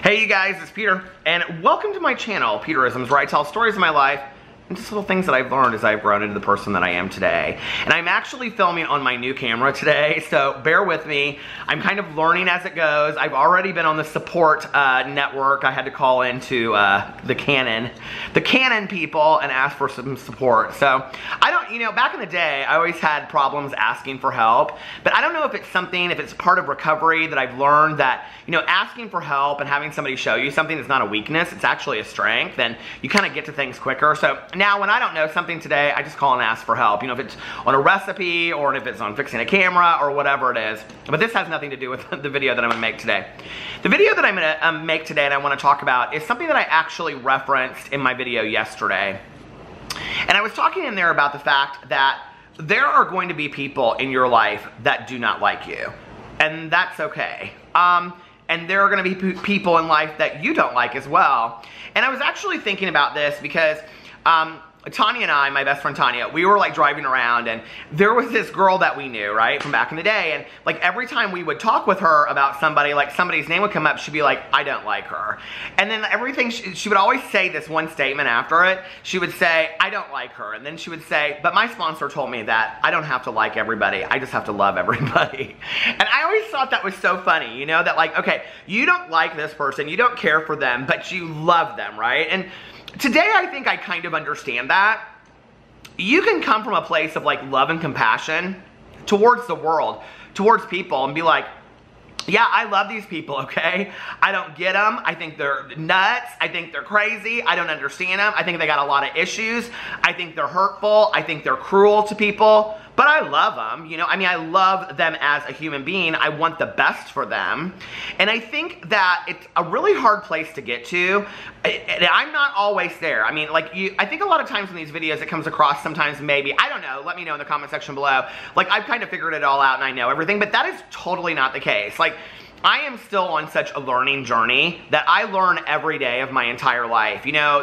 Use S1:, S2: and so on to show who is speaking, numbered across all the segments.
S1: Hey you guys, it's Peter, and welcome to my channel, Peterisms, where I tell stories of my life and just little things that I've learned as I've grown into the person that I am today. And I'm actually filming on my new camera today, so bear with me. I'm kind of learning as it goes. I've already been on the support network. I had to call into the Canon people and ask for some support. So I don't, back in the day, I always had problems asking for help, but I don't know if it's part of recovery that I've learned that, asking for help and having somebody show you something is not a weakness, it's actually a strength, and you kind of get to things quicker. So now when I don't know something today, I just call and ask for help. If it's on a recipe or if it's on fixing a camera or whatever it is. But this has nothing to do with the video that I'm going to make today. The video that I'm going to make today and I want to talk about is something that I actually referenced in my video yesterday. And I was talking in there about the fact that there are going to be people in your life that do not like you. And that's okay. And there are going to be people in life that you don't like as well. And I was actually thinking about this because Tanya and I, my best friend Tanya, we were like driving around and there was this girl that we knew, right, from back in the day, and like every time we would talk with her about somebody, like somebody's name would come up, she'd be like, I don't like her. And then everything, she would always say this one statement after it. She would say, I don't like her. And then she would say, but my sponsor told me that I don't have to like everybody, I just have to love everybody. And I always thought that was so funny, that like, okay, you don't like this person, you don't care for them, but you love them, right? And today, I think I kind of understand that. You can come from a place of like love and compassion towards the world, towards people, and be like, yeah, I love these people, okay? I don't get them. I think they're nuts. I think they're crazy. I don't understand them. I think they got a lot of issues. I think they're hurtful. I think they're cruel to people. But I love them, I love them as a human being. I want the best for them. And I think that it's a really hard place to get to. I'm not always there. I think a lot of times in these videos it comes across sometimes maybe, I don't know, let me know in the comment section below. Like, I've kind of figured it all out and I know everything, but that is totally not the case. Like, I am still on such a learning journey that I learn every day of my entire life.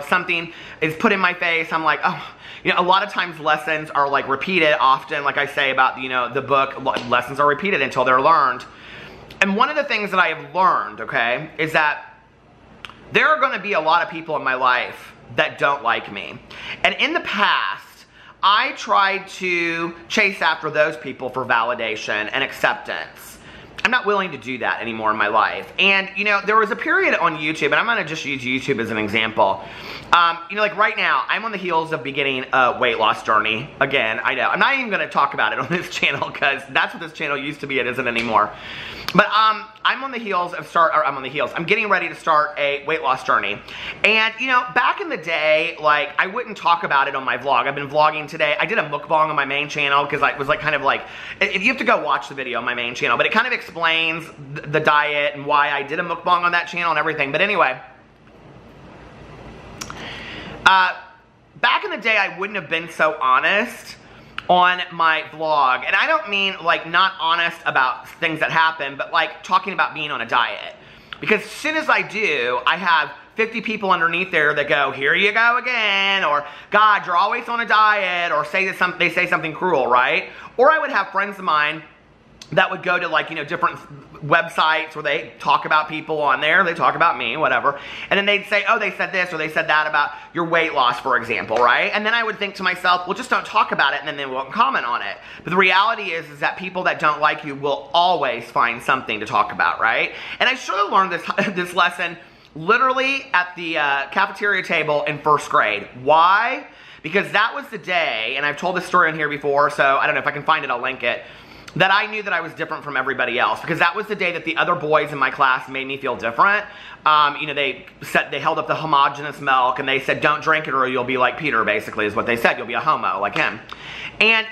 S1: Something is put in my face, I'm like, oh, a lot of times lessons are like repeated often, like I say about, the book, lessons are repeated until they're learned. And one of the things that I have learned, okay, is that there are going to be a lot of people in my life that don't like me. And in the past, I tried to chase after those people for validation and acceptance. I'm not willing to do that anymore in my life. And, there was a period on YouTube, and I'm going to just use YouTube as an example. Like right now, I'm on the heels of beginning a weight loss journey. Again, I know. I'm not even going to talk about it on this channel because that's what this channel used to be. It isn't anymore. But I'm on the heels of I'm getting ready to start a weight loss journey. And, back in the day, like, I wouldn't talk about it on my vlog. I've been vlogging today. I did a mukbang on my main channel because I was like, kind of like, you have to go watch the video on my main channel, but it kind of explains the diet and why I did a mukbang on that channel and everything. But anyway, back in the day, I wouldn't have been so honest on my vlog. And I don't mean like not honest about things that happen, but like talking about being on a diet. Because as soon as I do, I have 50 people underneath there that go, here you go again, or God, you're always on a diet, or they say something cruel, right? Or I would have friends of mine that would go to like, different websites where they talk about people on there, they talk about me, whatever, and then they'd say, oh, they said this or they said that about your weight loss, for example, right? And then I would think to myself, well, just don't talk about it, and then they won't comment on it. But the reality is that people that don't like you will always find something to talk about, right? And I should have learned this lesson literally at the cafeteria table in first grade. Why? Because that was the day, and I've told this story on here before, so I don't know if I can find it, I'll link it, that I knew that I was different from everybody else, because that was the day that the other boys in my class made me feel different. They held up the homogeneous milk and they said, don't drink it or you'll be like Peter, basically is what they said. You'll be a homo like him. And,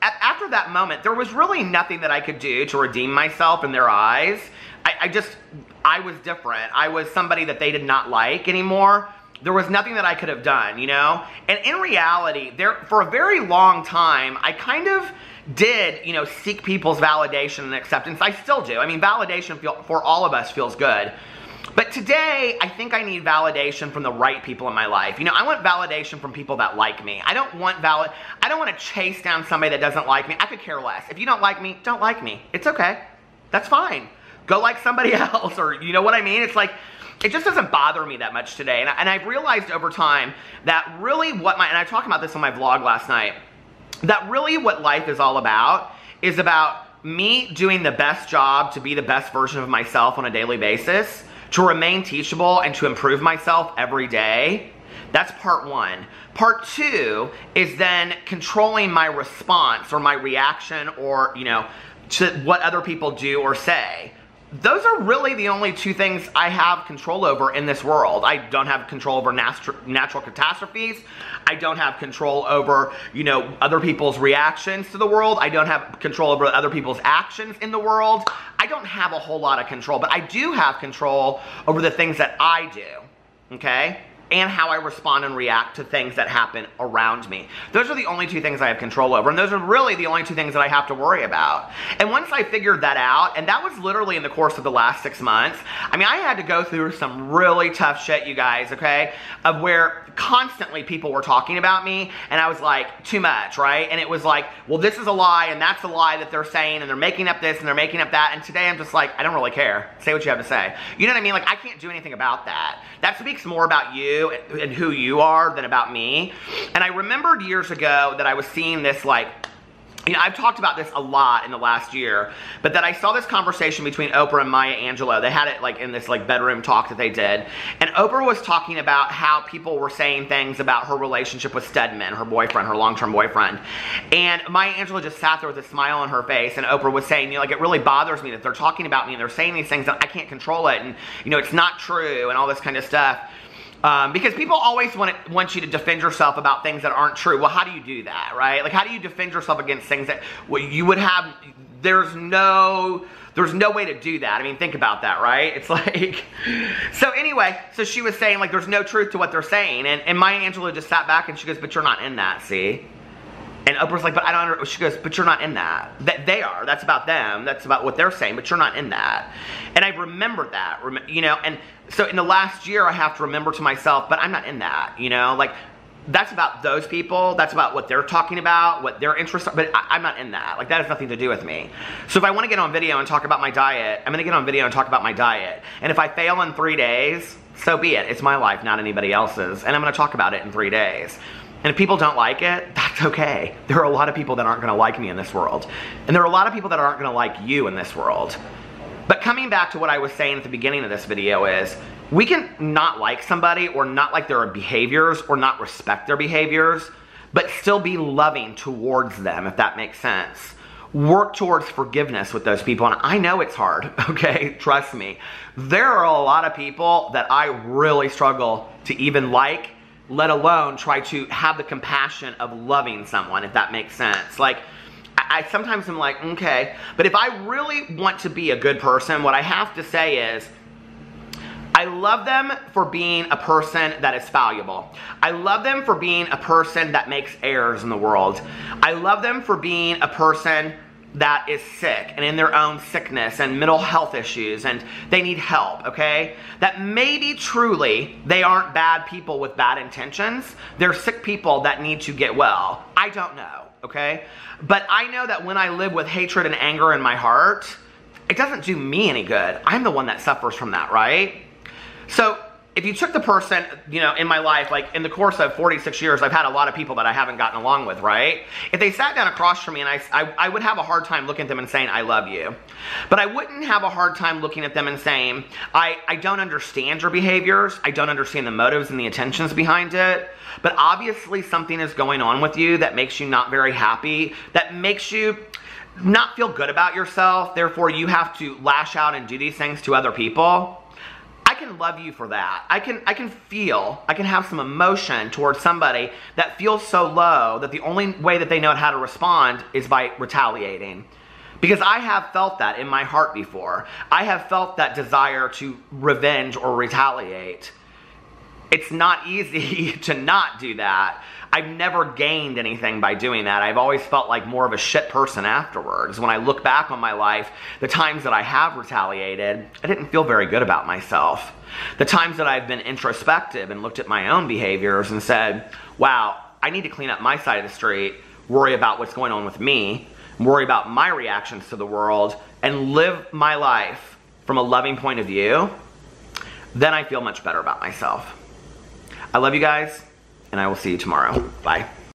S1: after that moment, there was really nothing that I could do to redeem myself in their eyes. I was different. I was somebody that they did not like anymore. There was nothing that I could have done, And in reality, for a very long time, I kind of did, seek people's validation and acceptance. I still do. Validation for all of us feels good. But today, I think I need validation from the right people in my life. I want validation from people that like me. I don't want to chase down somebody that doesn't like me. I could care less. If you don't like me, don't like me. It's okay. That's fine. Go like somebody else, or you know what I mean? It's like, it just doesn't bother me that much today. And I've realized over time that really and I talked about this on my vlog last night, that really what life is all about is about me doing the best job to be the best version of myself on a daily basis, to remain teachable and to improve myself every day. That's part one. Part two is then controlling my response or my reaction or, you know, to what other people do or say. Those are really the only two things I have control over in this world. I don't have control over natural catastrophes. I don't have control over, you know, other people's reactions to the world. I don't have control over other people's actions in the world. I don't have a whole lot of control, but I do have control over the things that I do, okay? And how I respond and react to things that happen around me. Those are the only two things I have control over, and those are really the only two things that I have to worry about. And once I figured that out, and that was literally in the course of the last 6 months, I mean, I had to go through some really tough shit, you guys, okay? Of where constantly people were talking about me, and I was like, too much, right? And it was like, well, this is a lie, and that's a lie that they're saying, and they're making up this, and they're making up that, and today I'm just like, I don't really care. Say what you have to say. You know what I mean? Like, I can't do anything about that. That speaks more about you and who you are than about me. And I remembered years ago that I was seeing this, like, you know, I've talked about this a lot in the last year, but that I saw this conversation between Oprah and Maya Angelou. They had it like in this like bedroom talk that they did. And Oprah was talking about how people were saying things about her relationship with Stedman, her boyfriend, her long-term boyfriend. And Maya Angelou just sat there with a smile on her face, and Oprah was saying, you know, like, it really bothers me that they're talking about me and they're saying these things and I can't control it, and, you know, it's not true and all this kind of stuff. Because people always want you to defend yourself about things that aren't true. Well, how do you do that, right? Like, how do you defend yourself against things that you would have? There's no way to do that. I mean, think about that, right? It's like, so anyway, so she was saying, like, there's no truth to what they're saying. And Maya Angelou just sat back and she goes, but you're not in that, see? And Oprah's like, but I don't understand. She goes, but you're not in that. They are. That's about them. That's about what they're saying, but you're not in that. And I remembered that, you know, and so in the last year, I have to remember to myself, but I'm not in that, you know, like, that's about those people. That's about what they're talking about, what their interests are, but I'm not in that. Like, that has nothing to do with me. So if I want to get on video and talk about my diet, I'm going to get on video and talk about my diet. And if I fail in 3 days, so be it. It's my life, not anybody else's. And I'm going to talk about it in 3 days. And if people don't like it, that's okay. There are a lot of people that aren't going to like me in this world. And there are a lot of people that aren't going to like you in this world. But coming back to what I was saying at the beginning of this video is, we can not like somebody or not like their behaviors or not respect their behaviors, but still be loving towards them, if that makes sense. Work towards forgiveness with those people. And I know it's hard, okay? Trust me. There are a lot of people that I really struggle to even like, let alone try to have the compassion of loving someone, if that makes sense. Like, I sometimes am like, okay, but if I really want to be a good person, what I have to say is, I love them for being a person that is valuable. I love them for being a person that makes errors in the world. I love them for being a person that is sick and in their own sickness and mental health issues and they need help, okay? That maybe truly they aren't bad people with bad intentions. They're sick people that need to get well. I don't know, okay? But I know that when I live with hatred and anger in my heart, it doesn't do me any good. I'm the one that suffers from that, right? So if you took the person, you know, in my life, like in the course of 46 years, I've had a lot of people that I haven't gotten along with, right? If they sat down across from me and I would have a hard time looking at them and saying, I love you. But I wouldn't have a hard time looking at them and saying, I don't understand your behaviors. I don't understand the motives and the intentions behind it. But obviously something is going on with you that makes you not very happy, that makes you not feel good about yourself. Therefore, you have to lash out and do these things to other people. I can love you for that. I can have some emotion towards somebody that feels so low that the only way that they know how to respond is by retaliating. Because I have felt that in my heart before. I have felt that desire to revenge or retaliate. It's not easy to not do that. I've never gained anything by doing that. I've always felt like more of a shit person afterwards. When I look back on my life, the times that I have retaliated, I didn't feel very good about myself. The times that I've been introspective and looked at my own behaviors and said, wow, I need to clean up my side of the street, worry about what's going on with me, worry about my reactions to the world, and live my life from a loving point of view. then I feel much better about myself. I love you guys, and I will see you tomorrow. Bye.